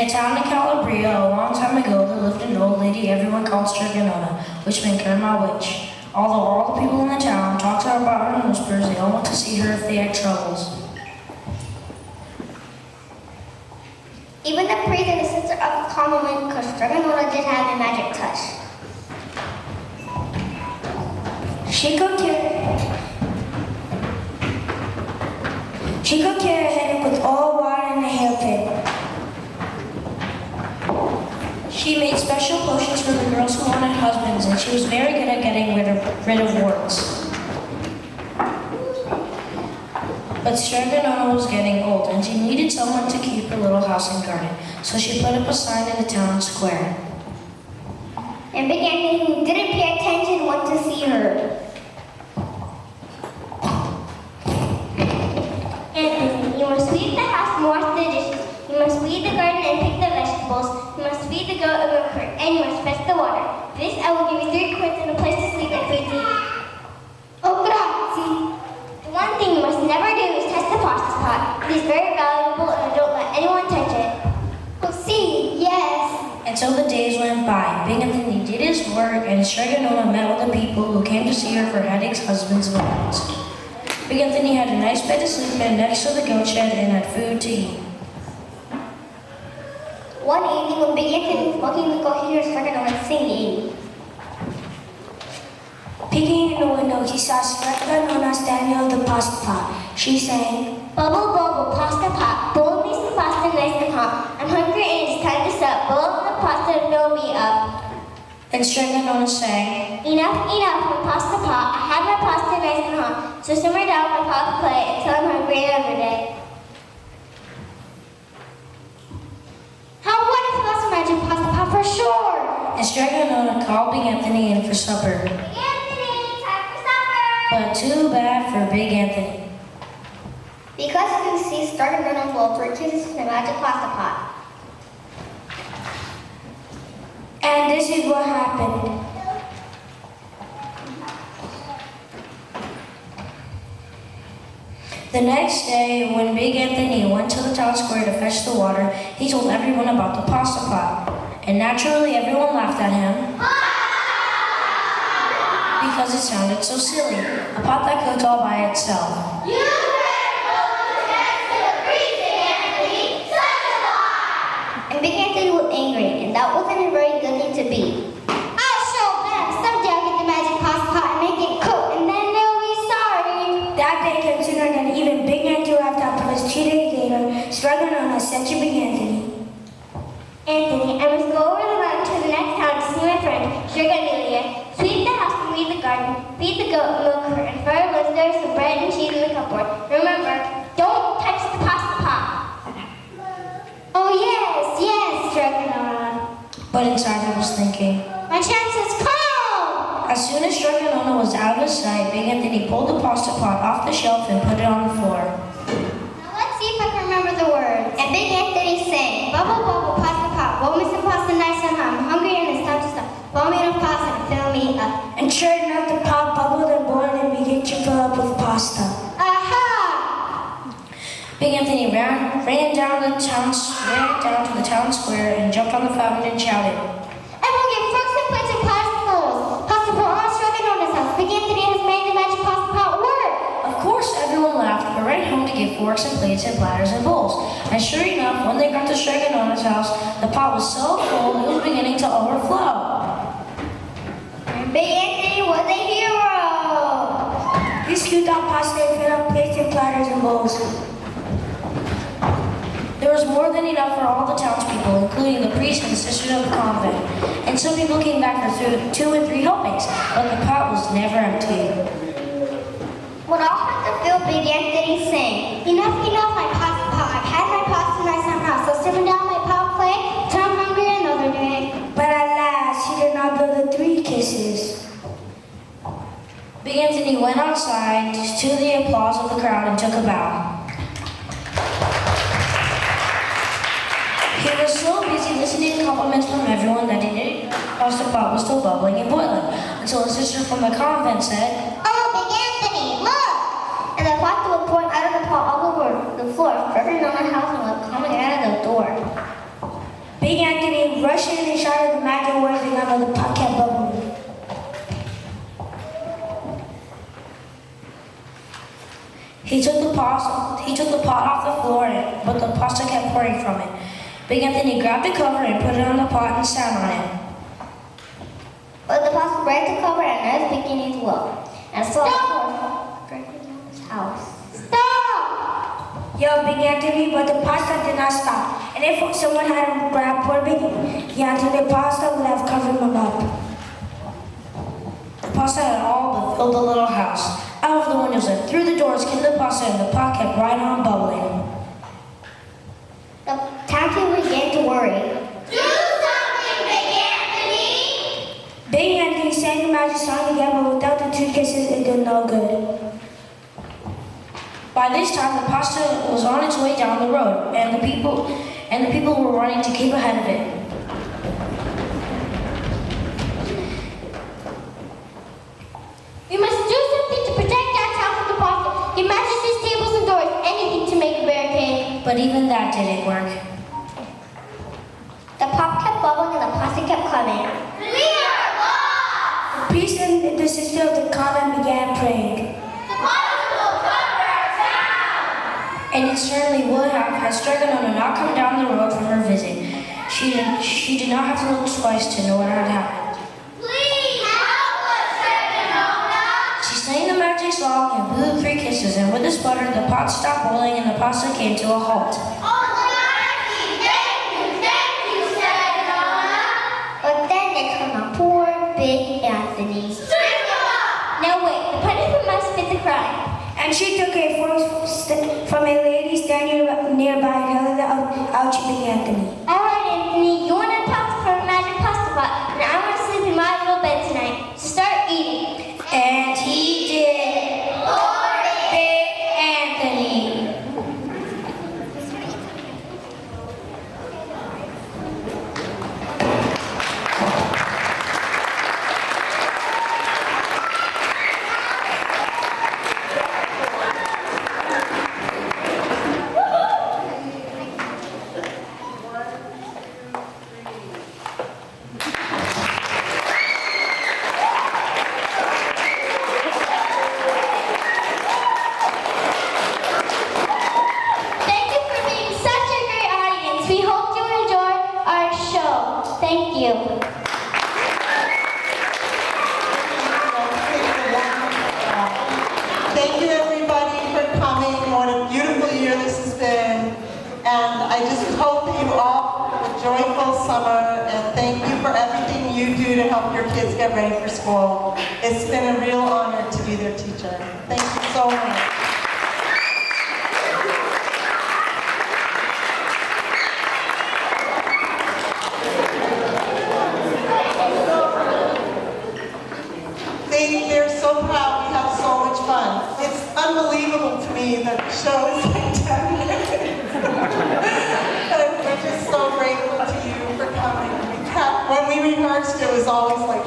a town in Calabria, a long time ago, there lived an old lady everyone called Strega Nona, which meant Grandma Witch. Although all the people in the town talked to her about her in whispers, they all went to see her if they had troubles. Even the priest and the sister of the common because Strega Nona did have a magic touch. She could cure her headache with all water in a hairpin. She made special potions for the girls who wanted husbands, and she was very good at getting rid of warts. But Strega Nona was getting old, and she needed someone to keep her little house and garden, so she put up a sign in the town square. And Big Anthony, who didn't pay attention, went to see her. Anthony, you must sweep the house and wash the dishes. You must weed the garden and pick the vegetables. You must feed the goat and milk her, and you must fetch the water. This I will give you 3 quarts and a place to sleep and food to eat. Oh, grazie. The one thing you must never do is touch the pasta pot. It is very valuable and don't let anyone touch it. Oh, see, yes. And so the days went by. Big Anthony did his work, and Strega Nona met with the people who came to see her for headaches, husbands, and wives. Big Anthony had a nice bed to sleep in next to the goat shed and had food to eat. One evening when Big Anthony was walking the goat, he heard Strega Nona singing. Peeking in the window, he saw Strega Nona standing on the pasta pot. She sang, "Bubble, bubble, pasta pot, boil me some pasta nice and hot. I'm hungry and it's time to sup. Boil the pasta and fill me up." And Strega Nona sang, "Enough, enough, my pasta pot. I have my pasta nice and hot. So simmer down my pot plate until I'm hungry another day." How wonderful is magic pasta pot for sure! and Strega Nona called Big Anthony in for supper. Big Anthony, time for supper! But too bad for Big Anthony. Because you can see Strega Nona flow 3 kisses in the magic pasta pot. And this is what happened. The next day, when Big Anthony went to the town square to fetch the water, he told everyone about the pasta pot. And naturally, everyone laughed at him because it sounded so silly. A pot that cooked all by itself. You And Big Anthony was angry, and that wasn't a very good thing to be. I'll show them. Someday I'll get the magic pasta pot and make it cook, and then they'll be sorry. That day came sooner than even Big Anthony left out because 2 days later, Strega Nona said to Big Anthony, "Anthony, I must go over the mountain to the next town to see my friend, Strega Nona. Sweep the house and weed the garden, feed the goat and milk her, and for our listeners some bread and cheese in the cupboard. Remember, don't touch the pasta pot." "Oh yes, yes, Strega Nona." But inside he was thinking, "My chance has come!" As soon as Strega Nona was out of sight, Big Anthony pulled the pasta pot off the shelf and put it on the floor. Now let's see if I can remember the words. And Big Anthony sang, "Bubble, bubble, pasta pot, boil me some pasta nice and hot. I'm hungry and it's time to stop. Boil me enough pasta and fill me up." And sure enough, the pot bubbled and boiled and began to fill up with pasta. Aha! Big Anthony ran down to the town square and jumped on the fountain and shouted, "Everyone get forks and plates and pasta bowls. Pasta pot on Strega Nona's house. Big Anthony has made the magic pasta pot work." Of course, everyone laughed, but ran home to get forks and plates and platters and bowls. And sure enough, when they got to Strega Nona's house, the pot was so full it was beginning to overflow. And Big Anthony was a hero. He scooped out pasta and filled up plates and platters and bowls. There was more than enough for all the townspeople, including the priest and the sisters of the convent. And some people came back for 2 and 3 helpings, but the pot was never empty. When all had to fill, Big Anthony sang, "Enough, enough, my pasta pot. I've had my pasta nice and hot, so simmer down my pot plate till I'm hungry another day." But alas, he did not blow the 3 kisses. Big Anthony went outside to the applause of the crowd and took a bow. He was so busy listening to compliments from everyone that he didn't realize the pot was still bubbling and boiling, until a sister from the convent said, "Oh, Big Anthony, look!" And the pasta was pouring out of the pot all over the floor, Strega Nona's house and was coming out of the door. Big Anthony rushed in and shouted the magic words, and the pot kept bubbling. He took the pot off the floor, but the pasta kept pouring from it. Big Anthony grabbed the cover and put it on the pot and sat on it. But the pasta broke the cover and was beginning to well. And so Strega Nona's house. Stop! Yelled Big Anthony, but the pasta did not stop. And if someone hadn't grabbed poor Big Anthony, the pasta would have covered him up. The pasta had all but filled the little house. Out of the windows and through the doors came the pasta, and the pot kept right on bubbling. The town people began to worry. Do something, Big Anthony! Big Anthony sang the magic song again, but without the 2 kisses, it did no good. By this time, the pasta was on its way down the road, and the people were running to keep ahead of it. We must do something to protect our town from the pasta. Get mattresses, tables, and doors, anything to make a barricade. But even that didn't work. The pop kept bubbling and the pasta kept coming. We are lost! The priest and the sister of the convent began praying. The pasta will cover our town! And it certainly would have had Strega Nona not come down the road from her visit. She did not have to look twice to know what had happened. Please help us, Strega Nona! She sang the magic song and blew 3 kisses, and with a sputter, the pot stopped boiling and the pasta came to a halt. Almighty, thank you, Strega Nona! But then they come on poor Big Anthony. String them up! No, wait, the punishment must fit the crime. And she took a fork from a lady standing nearby and held it out to Big Anthony. All right, Anthony, you want a pasta from a magic pasta pot, and I want to sleep in my little bed tonight. So start eating. And he did. Big Anthony. Thank you for being such a great audience. We hope you enjoy our show. Thank you. Thank you everybody for coming. What a beautiful year this has been. And I just hope that you all have a joyful summer, and thank you for everything you do to help your kids get ready for school. It's been a real honor to be their teacher. Thank you so much. They're so proud. We have so much fun. It's unbelievable to me that the show is like 10 minutes. And we're just so grateful to you for coming. When we rehearsed, it was always like